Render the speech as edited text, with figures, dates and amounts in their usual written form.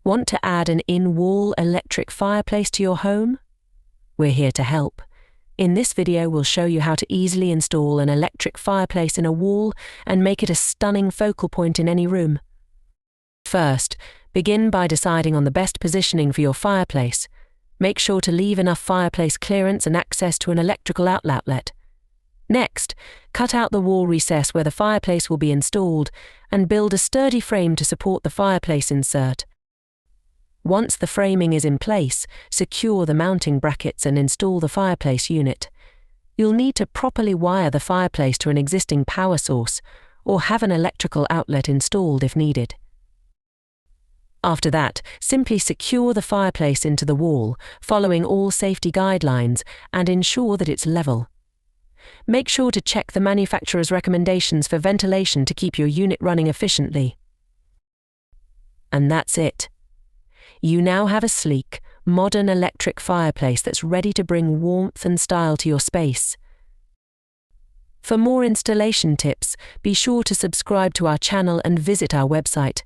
Want to add an in-wall electric fireplace to your home? We're here to help. In this video, we'll show you how to easily install an electric fireplace in a wall and make it a stunning focal point in any room. First, begin by deciding on the best positioning for your fireplace. Make sure to leave enough fireplace clearance and access to an electrical outlet. Next, cut out the wall recess where the fireplace will be installed and build a sturdy frame to support the fireplace insert. Once the framing is in place, secure the mounting brackets and install the fireplace unit. You'll need to properly wire the fireplace to an existing power source or have an electrical outlet installed if needed. After that, simply secure the fireplace into the wall, following all safety guidelines, and ensure that it's level. Make sure to check the manufacturer's recommendations for ventilation to keep your unit running efficiently. And that's it. You now have a sleek, modern electric fireplace that's ready to bring warmth and style to your space. For more installation tips, be sure to subscribe to our channel and visit our website.